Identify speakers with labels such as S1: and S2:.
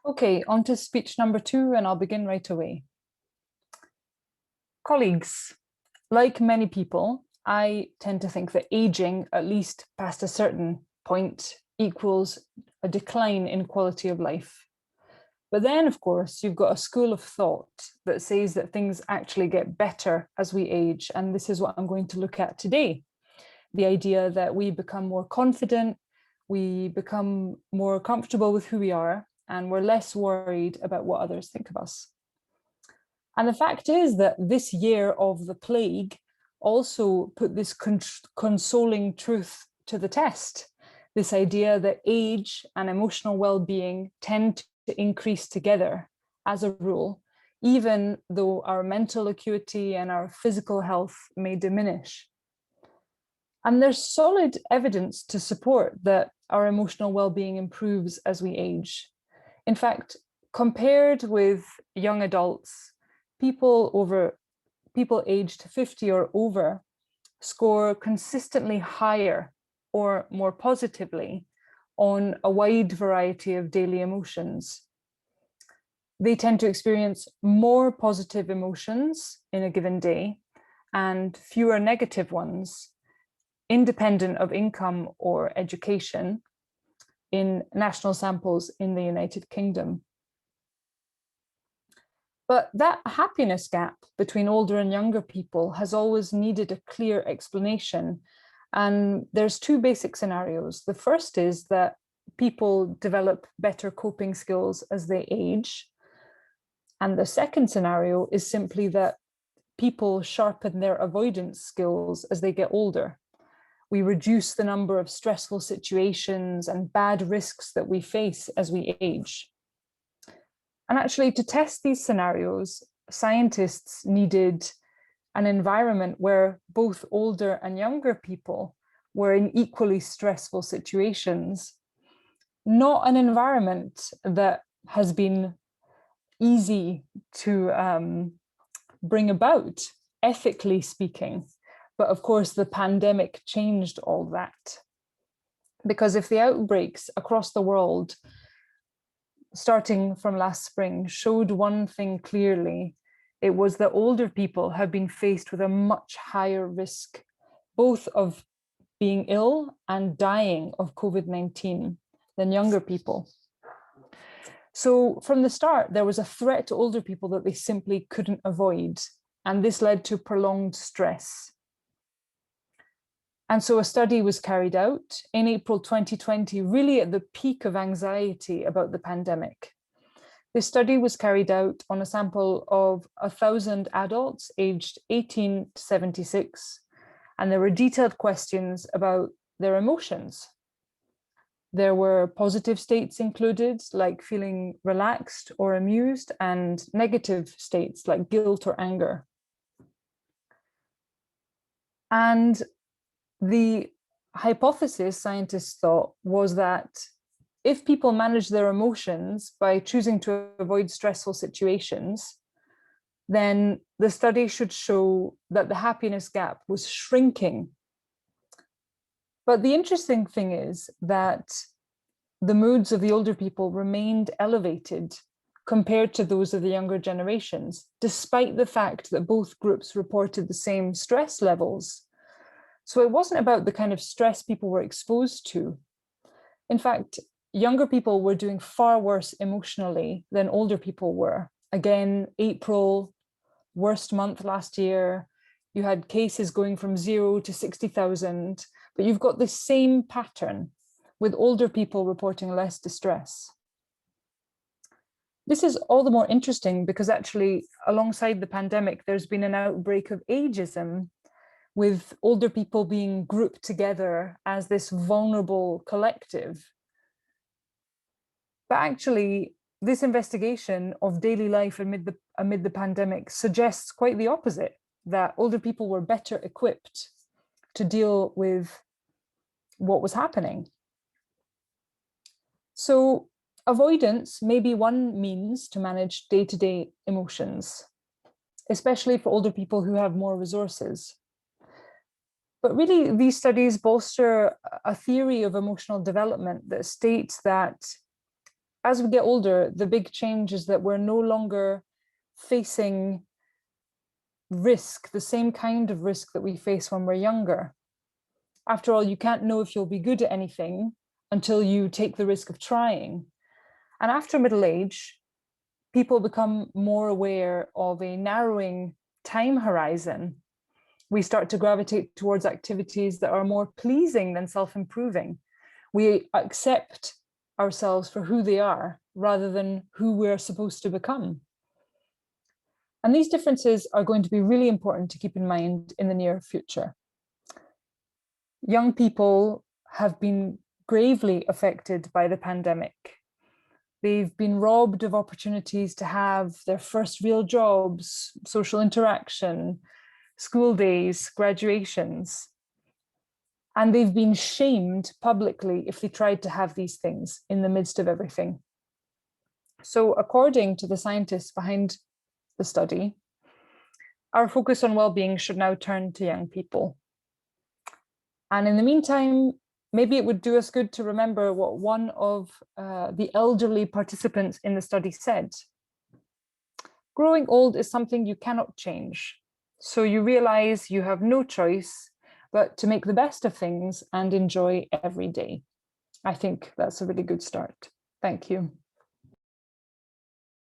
S1: Okay, on to speech number 2, and I'll begin right away. Colleagues, like many people, I tend to think that aging, at least past a certain point, equals a decline in quality of life. But then, of course, you've got a school of thought that says that things actually get better as we age. And this is what I'm going to look at today. The idea that we become more confident, we become more comfortable with who we are, and we're less worried about what others think of us. And the fact is that this year of the plague also put this consoling truth to the test. This idea that age and emotional well-being tend to increase together as a rule, even though our mental acuity and our physical health may diminish. And there's solid evidence to support that our emotional well-being improves as we age. In fact, compared with young adults, people aged 50 or over score consistently higher or more positively on a wide variety of daily emotions. They tend to experience more positive emotions in a given day and fewer negative ones, independent of income or education, in national samples in the United Kingdom. But that happiness gap between older and younger people has always needed a clear explanation. And there's two basic scenarios. The first is that people develop better coping skills as they age. And the second scenario is simply that people sharpen their avoidance skills as they get older. We reduce the number of stressful situations and bad risks that we face as we age. And actually, to test these scenarios, scientists needed an environment where both older and younger people were in equally stressful situations, not an environment that has been easy to bring about, ethically speaking. But of course, the pandemic changed all that. Because if the outbreaks across the world starting from last spring showed one thing clearly, it was that older people have been faced with a much higher risk, both of being ill and dying of COVID-19 than younger people. So from the start, there was a threat to older people that they simply couldn't avoid, and this led to prolonged stress. And so a study was carried out in April 2020, really at the peak of anxiety about the pandemic. This study was carried out on a sample of 1,000 adults aged 18 to 76, and there were detailed questions about their emotions. There were positive states included, like feeling relaxed or amused, and negative states like guilt or anger. And the hypothesis scientists thought was that if people manage their emotions by choosing to avoid stressful situations, then the study should show that the happiness gap was shrinking. But the interesting thing is that the moods of the older people remained elevated compared to those of the younger generations, despite the fact that both groups reported the same stress levels. So it wasn't about the kind of stress people were exposed to. In fact, younger people were doing far worse emotionally than older people were. Again, April, worst month last year, you had cases going from 0 to 60,000, but you've got the same pattern with older people reporting less distress. This is all the more interesting because actually, alongside the pandemic, there's been an outbreak of ageism, with older people being grouped together as this vulnerable collective. But actually, this investigation of daily life amid the pandemic suggests quite the opposite, that older people were better equipped to deal with what was happening. So avoidance may be one means to manage day-to-day emotions, especially for older people who have more resources. But really, these studies bolster a theory of emotional development that states that as we get older, the big change is that we're no longer facing risk, the same kind of risk that we face when we're younger. After all, you can't know if you'll be good at anything until you take the risk of trying. And after middle age, people become more aware of a narrowing time horizon. We start to gravitate towards activities that are more pleasing than self-improving. We accept ourselves for who they are rather than who we're supposed to become. And these differences are going to be really important to keep in mind in the near future. Young people have been gravely affected by the pandemic. They've been robbed of opportunities to have their first real jobs, social interaction, school days, graduations. And they've been shamed publicly if they tried to have these things in the midst of everything. So according to the scientists behind the study, our focus on well-being should now turn to young people. And in the meantime, maybe it would do us good to remember what one of the elderly participants in the study said. Growing old is something you cannot change. So you realize you have no choice but to make the best of things and enjoy every day. I think that's a really good start. Thank you.